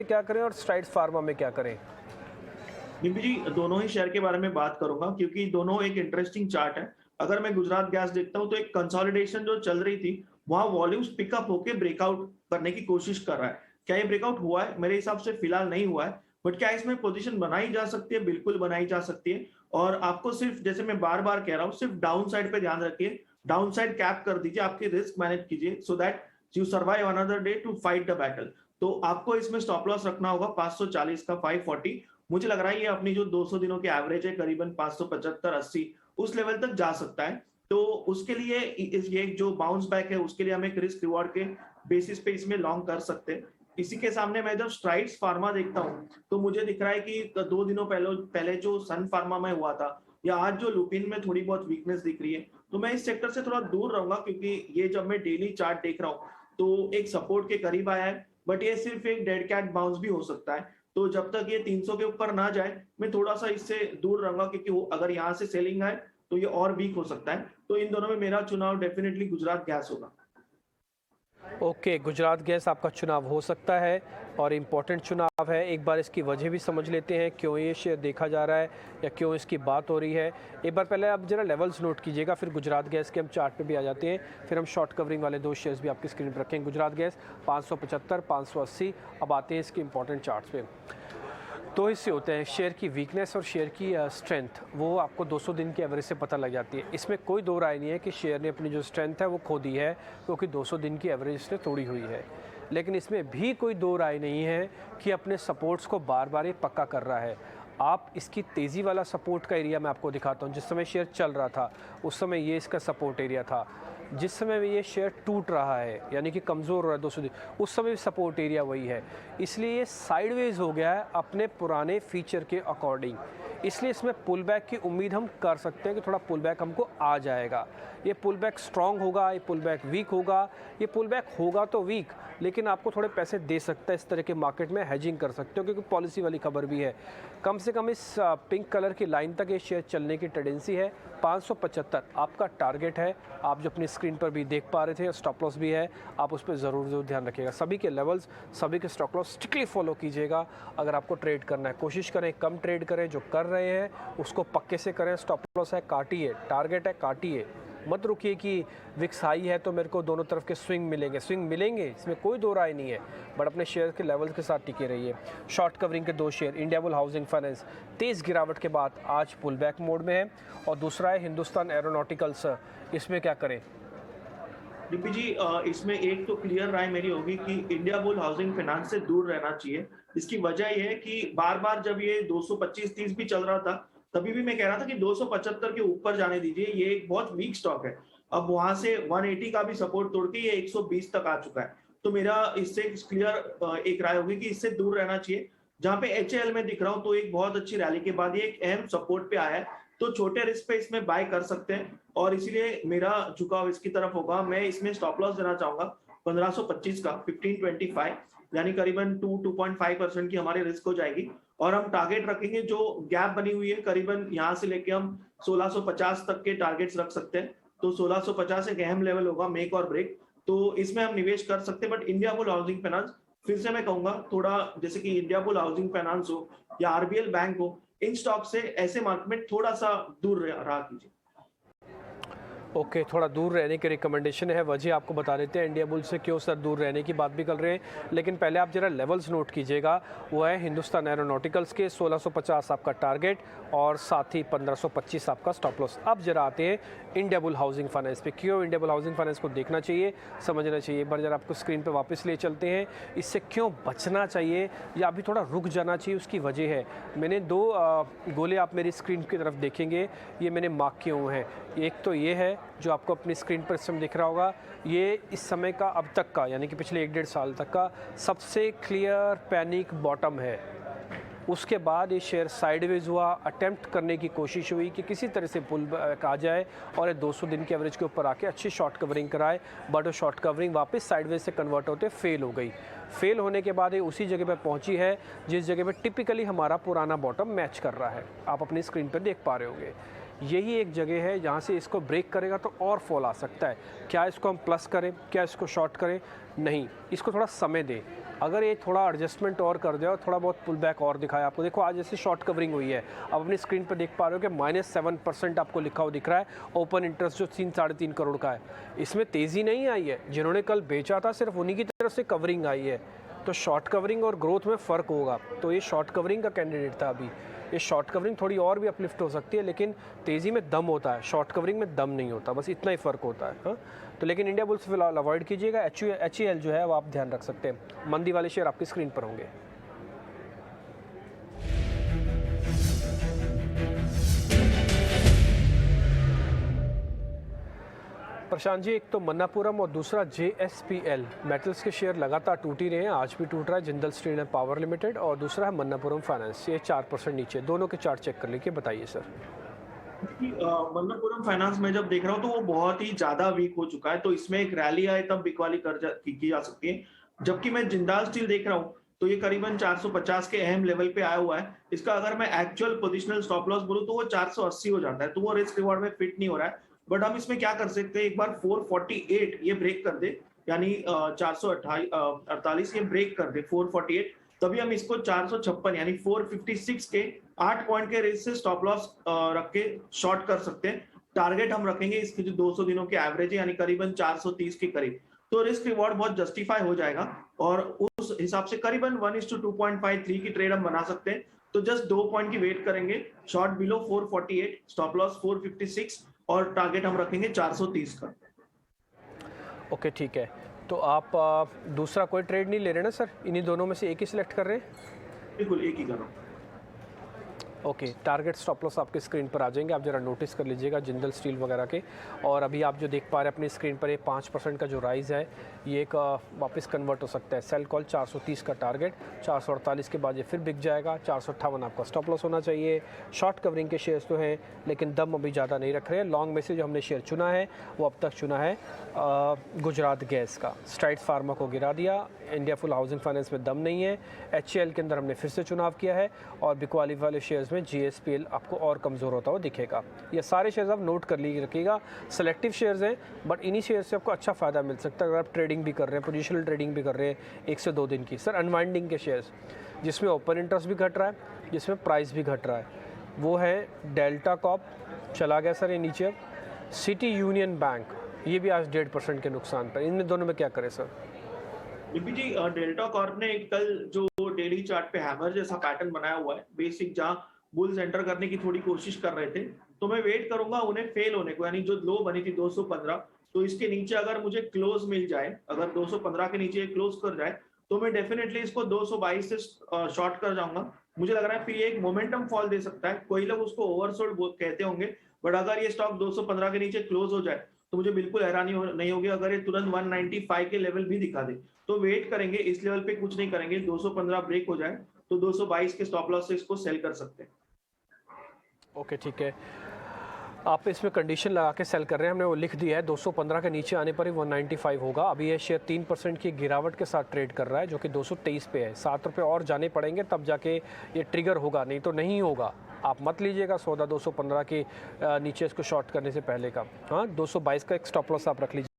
क्या करें और स्ट्राइड्स फार्मा में क्या करें? निम्बी जी, दोनों ही शेयर के बारे में बात करूँगा क्योंकि दोनों एक इंटरेस्टिंग चार्ट है। अगर मैं गुजरात गैस देखता हूँ तो एक कंसोलिडेशन जो चल रही थी, वहाँ वॉल्यूम्स पिकअप होके ब्रेकआउट करने की कोशिश कर रहा है। क्या ये ब्रेकआउट हुआ है? मेरे हिसाब से फिलहाल नहीं हुआ है, बट क्या इसमें पोजीशन बनाई जा सकती है? बिल्कुल बनाई जा सकती है और आपको सिर्फ जैसे मैं बार-बार कह रहा हूँ, सिर्फ डाउन साइड पे ध्यान रखिए, डाउन साइड कैप कर दीजिए, आपकी रिस्क मैनेज कीजिए so that you survive another day to fight the battle. तो आपको इसमें स्टॉप लॉस रखना होगा 540 का 540। मुझे लग रहा है ये अपनी जो 200 दिनों की एवरेज है करीबन 575-80 उस लेवल तक जा सकता है। तो उसके लिए ये जो बाउंस बैक है उसके लिए हम एक रिस्क रिवॉर्ड के बेसिस पे इसमें लॉन्ग कर सकते हैं। इसी के सामने मैं जब स्ट्राइड्स फार्मा देखता हूँ तो मुझे दिख रहा है कि 2 दिनों पहले जो सन फार्मा में हुआ था या आज जो लुपिन में थोड़ी बहुत वीकनेस दिख रही है, तो मैं इस सेक्टर से थोड़ा दूर रहूंगा क्योंकि ये जब मैं डेली चार्ट देख रहा हूँ तो एक सपोर्ट के करीब आया है, बट ये सिर्फ एक डेड कैट बाउंस भी हो सकता है। तो जब तक ये 300 के ऊपर ना जाए, मैं थोड़ा-सा इससे दूर रहूँगा क्योंकि वो अगर यहाँ से सेलिंग आए, तो ये और वीक हो सकता है। तो इन दोनों में मेरा चुनाव डेफिनिटली गुजरात गैस होगा। ओके, गुजरात गैस आपका चुनाव हो सकता है और इम्पोर्टेंट चुनाव है। एक बार इसकी वजह भी समझ लेते हैं, क्यों ये शेयर देखा जा रहा है या क्यों इसकी बात हो रही है। एक बार पहले आप ज़रा लेवल्स नोट कीजिएगा, फिर गुजरात गैस के हम चार्ट पे भी आ जाते हैं। फिर हम शॉर्ट कवरिंग वाले 2 शेयर्स भी आपकी स्क्रीन पर रखेंगे। गुजरात गैस 575, 580। अब आते हैं इसके इंपॉर्टेंट चार्ट्स पे। 2 हिस्से होते हैं, शेयर की वीकनेस और शेयर की स्ट्रेंथ। वो आपको 200 दिन की एवरेज से पता लग जाती है। इसमें कोई दो राय नहीं है कि शेयर ने अपनी जो स्ट्रेंथ है वो खो दी है, क्योंकि 200 दिन की एवरेज इसने तोड़ी हुई है। लेकिन इसमें भी कोई दो राय नहीं है कि अपने सपोर्ट्स को बार बार ये पक्का कर रहा है। आप इसकी तेज़ी वाला सपोर्ट का एरिया मैं आपको दिखाता हूँ। जिस समय शेयर चल रहा था उस समय ये इसका सपोर्ट एरिया था। जिस समय में ये शेयर टूट रहा है यानी कि कमज़ोर हो रहा है 200 दिन, उस समय भी सपोर्ट एरिया वही है। इसलिए ये साइडवेज हो गया है अपने पुराने फीचर के अकॉर्डिंग। इसलिए इसमें पुल बैक की उम्मीद हम कर सकते हैं कि थोड़ा पुल बैक हमको आ जाएगा। ये पुल बैक स्ट्रॉन्ग होगा, ये पुल बैक वीक होगा। ये पुल बैक होगा तो वीक, लेकिन आपको थोड़े पैसे दे सकता है। इस तरह के मार्केट में हेजिंग कर सकते हो क्योंकि पॉलिसी वाली खबर भी है। कम से कम इस पिंक कलर की लाइन तक ये शेयर चलने की टेंडेंसी है। 575 आपका टारगेट है। आप जो अपनी स्क्रीन पर भी देख पा रहे थे, स्टॉप लॉस भी है, आप उस पर ज़रूर ध्यान रखिएगा। सभी के लेवल्स, सभी के स्टॉप लॉस स्ट्रिक्टली फॉलो कीजिएगा। अगर आपको ट्रेड करना है, कोशिश करें कम ट्रेड करें, जो कर रहे हैं उसको पक्के से करें। स्टॉप लॉस है काटिए, टारगेट है काटिए। मत रुकिए कि विक्स हाई है तो मेरे को दोनों तरफ के स्विंग मिलेंगे, इसमें कोई दो राय नहीं है। बट अपने शेयर के लेवल के साथ टिके रहिए। शॉर्ट कवरिंग के 2 शेयर, इंडियाबुल हाउसिंग फाइनेंस तेज़ गिरावट के बाद आज पुल बैक मोड में है, और दूसरा है हिंदुस्तान एरोनॉटिकल्स। इसमें क्या करें? डीपी जी, इसमें एक तो क्लियर राय मेरी होगी कि इंडिया बुल हाउसिंग फाइनेंस से दूर रहना चाहिए। इसकी वजह ये है कि बार-बार जब ये 225-30 भी चल रहा था, तभी भी मैं कह रहा था कि 275 के ऊपर जाने दीजिए, ये एक बहुत वीक स्टॉक है। अब वहां से 180 का भी सपोर्ट तोड़ के ये 120 तक आ चुका है। तो मेरा इससे क्लियर एक राय होगी कि इससे दूर रहना चाहिए। जहां पे एचएएल में दिख रहा हूं तो एक बहुत अच्छी रैली के बाद ये एक अहम सपोर्ट पे आया है, तो छोटे रिस्क पे इसमें बाय कर सकते हैं और इसीलिए मेरा झुकाव इसकी तरफ होगा। मैं इसमें स्टॉप लॉस देना चाहूंगा 1525 का 1525, यानी करीबन 2.5% की हमारी रिस्क हो जाएगी। और हम टारगेट रखेंगे, जो गैप बनी हुई है करीबन यहाँ से लेके हम 1650 तक के टारगेट्स रख सकते हैं। तो 1650 एक अहम लेवल होगा, मेक और ब्रेक। तो इसमें हम निवेश कर सकते हैं। But India bull housing finance, फिर से मैं कहूंगा, थोड़ा जैसे कि इंडिया बुल हाउसिंग फाइनेंस हो या आरबीएल बैंक हो, इन स्टॉक से ऐसे मार्केट में थोड़ा सा दूर रहा कीजिए। ओके, थोड़ा दूर रहने की रिकमेंडेशन है। वजह आपको बता देते हैं इंडिया बुल से क्यों सर दूर रहने की बात भी कर रहे हैं। लेकिन पहले आप जरा लेवल्स नोट कीजिएगा। वो है हिंदुस्तान एरोनॉटिकल्स के 1650 आपका टारगेट और साथ ही 1525 आपका स्टॉप लॉस। अब जरा आते हैं इंडिया बुल हाउसिंग फाइनेंस पे। क्यों इंडिया बुल हाउसिंग फाइनेंस को देखना चाहिए, समझना चाहिए। एक बार जरा आपको स्क्रीन पर वापस ले चलते हैं। इससे क्यों बचना चाहिए या अभी थोड़ा रुक जाना चाहिए, उसकी वजह है। मैंने 2 गोले आप मेरी स्क्रीन की तरफ देखेंगे, ये मैंने मार्क किए हुए हैं। एक तो ये है जो आपको अपनी स्क्रीन पर इस समय दिख रहा होगा, ये इस समय का अब तक का यानी कि पिछले 1 डेढ़ साल तक का सबसे क्लियर पैनिक बॉटम है। उसके बाद ये शेयर साइडवेज हुआ, अटेम्प्ट करने की कोशिश हुई कि किसी तरह से पुल बैक आ जाए और ये 200 दिन के एवरेज के ऊपर आके अच्छी शॉर्ट कवरिंग कराए। बट वो शॉर्ट कवरिंग वापस साइडवेज से कन्वर्ट होते फेल हो गई। फेल होने के बाद ये उसी जगह पर पहुंची है जिस जगह पर टिपिकली हमारा पुराना बॉटम मैच कर रहा है। आप अपनी स्क्रीन पर देख पा रहे होंगे, यही एक जगह है जहाँ से इसको ब्रेक करेगा तो और फॉल आ सकता है। क्या इसको हम प्लस करें, क्या इसको शॉर्ट करें, नहीं, इसको थोड़ा समय दें। अगर ये थोड़ा एडजस्टमेंट और कर दे और थोड़ा बहुत पुल बैक और दिखाए आपको, देखो आज जैसे शॉर्ट कवरिंग हुई है, आप अपनी स्क्रीन पर देख पा रहे हो कि -7% आपको लिखा हुआ दिख रहा है। ओपन इंटरेस्ट जो 3-3.5 करोड़ का है, इसमें तेज़ी नहीं आई है। जिन्होंने कल बेचा था सिर्फ उन्हीं की तरफ से कवरिंग आई है। तो शॉर्ट कवरिंग और ग्रोथ में फ़र्क होगा। तो ये शॉर्ट कवरिंग का कैंडिडेट था अभी। ये शॉर्ट कवरिंग थोड़ी और भी अपलिफ्ट हो सकती है, लेकिन तेज़ी में दम होता है, शॉर्ट कवरिंग में दम नहीं होता, बस इतना ही फ़र्क होता है। हाँ, तो लेकिन इंडिया बुल्स फिलहाल अवॉइड कीजिएगा। HUL जो है वो आप ध्यान रख सकते हैं। मंदी वाले शेयर आपकी स्क्रीन पर होंगे। प्रशांत जी, एक तो मन्नापुरम और दूसरा JSPL मेटल्स के शेयर लगातार टूट ही रहे हैं, आज भी टूट रहा है। Jindal steel and power limited और दूसरा है मन्नापुरम फाइनेंस, ये 4% नीचे। दोनों के चार्ट चेक कर लीजिए, बताइए सर। मन्नापुरम फाइनेंस में जब देख रहा हूँ तो वो बहुत ही ज्यादा वीक हो चुका है, तो इसमें एक रैली आए तब बिक वाली की जा सकती है। जबकि मैं जिंदाल स्टील देख रहा हूँ तो ये करीबन 450 के अहम लेवल पे आया हुआ है। इसका अगर मैं एक्चुअल पोजिशनल स्टॉप लॉस बोलूँ तो वो 480 हो जाता है, तो वो रिस्क रिवॉर्ड में फिट नहीं हो रहा है। बट हम इसमें क्या कर सकते हैं, एक बार 448 ये ब्रेक कर दे, यानी 448 ये ब्रेक कर दे 448, तभी हम इसको 456 यानी 456 के 8 पॉइंट के रेंज से स्टॉप लॉस रख के शॉर्ट कर सकते हैं। टारगेट हम रखेंगे इसकी जो 200 दिनों की एवरेज है, यानी करीबन 430 के करीब। तो रिस्क रिवॉर्ड बहुत जस्टिफाई हो जाएगा और उस हिसाब से करीबन 1:2.53 की ट्रेड हम बना सकते हैं। तो जस्ट 2 पॉइंट की वेट करेंगे, शॉर्ट बिलो 448, स्टॉप लॉस 456 और टारगेट हम रखेंगे 430 का। ओके, ठीक है। तो आप दूसरा कोई ट्रेड नहीं ले रहे ना सर? इन्हीं दोनों में से एक ही सिलेक्ट कर रहे हैं? बिल्कुल एक ही कर रहा हूँ। ओके, टारगेट स्टॉप लॉस आपके स्क्रीन पर आ जाएंगे, आप जरा नोटिस कर लीजिएगा जिंदल स्टील वगैरह के। और अभी आप जो देख पा रहे हैं अपनी स्क्रीन पर, ये 5% का जो राइज़ है ये एक वापस कन्वर्ट हो सकता है। सेल कॉल 430 का टारगेट, 448 के बाद ये फिर बिक जाएगा। 458 आपका स्टॉप लॉस होना चाहिए। शॉर्ट कवरिंग के शेयर्स तो हैं, लेकिन दम अभी ज़्यादा नहीं रख रहे हैं। लॉन्ग में से जो हमने शेयर चुना है वो अब तक चुना है गुजरात गैस का। स्ट्राइड्स फार्मा को गिरा दिया। इंडिया फुल हाउसिंग फाइनेंस में दम नहीं है। HCL के अंदर हमने फिर से चुनाव किया है और बिकवाली वाले शेयर्स में JSPL आपको और कमज़ोर होता हुआ दिखेगा। ये सारे शेयर्स आप नोट कर लीजिए, रखिएगा। सेलेक्टिव शेयर्स हैं, बट इन्हीं शेयर्स से आपको अच्छा फ़ायदा मिल सकता है अगर आप ट्रेडिंग भी कर रहे हैं, पोजिशनल ट्रेडिंग भी कर रहे हैं 1 से 2 दिन की। सर, अनवाइंडिंग के शेयर्स जिसमें ओपन इंटरेस्ट भी घट रहा है, जिसमें प्राइस भी घट रहा है, वो है डेल्टा कॉप, चला गया सर ये नीचे। सिटी यूनियन बैंक, ये भी आज 1.5% के नुकसान पर। इनमें दोनों में क्या करें सर? लिपि जी, डेल्टा कॉर्प ने कल जो डेली चार्ट पे हैमर जैसा पैटर्न बनाया हुआ है, बेसिक जहां बुल्स एंटर करने की थोड़ी कोशिश कर रहे थे, तो मैं वेट करूंगा उन्हें फेल होने को, यानी जो लो बनी थी 215, तो इसके नीचे अगर मुझे क्लोज मिल जाए, अगर 215 के नीचे क्लोज कर जाए तो मैं डेफिनेटली इसको 222 से शॉर्ट कर जाऊंगा। मुझे लग रहा है फिर ये एक मोमेंटम फॉल दे सकता है। कोई लोग उसको ओवरसोल्ड कहते होंगे, बट अगर ये स्टॉक 215 के नीचे क्लोज हो जाए तो मुझे बिल्कुल हैरानी नहीं होगी अगर ये तुरंत 195 के लेवल भी दिखा दे। तो वेट करेंगे, इस लेवल पे कुछ नहीं करेंगे। 215 ब्रेक हो जाए तो 222 के स्टॉप लॉस से इसको सेल कर सकते हैं। ओके, ठीक है। आप इसमें कंडीशन लगा के सेल कर रहे हैं, हमने वो लिख दिया है। 215 के नीचे आने पर ही 195 होगा। अभी ये शेयर 3% की गिरावट के साथ ट्रेड कर रहा है, जो कि 223 पे है। 7 रुपये और जाने पड़ेंगे तब जाके ये ट्रिगर होगा, नहीं तो नहीं होगा। आप मत लीजिएगा सौदा 215 के नीचे इसको शॉर्ट करने से पहले का। हाँ, 222 का एक स्टॉप लॉस आप रख लीजिए।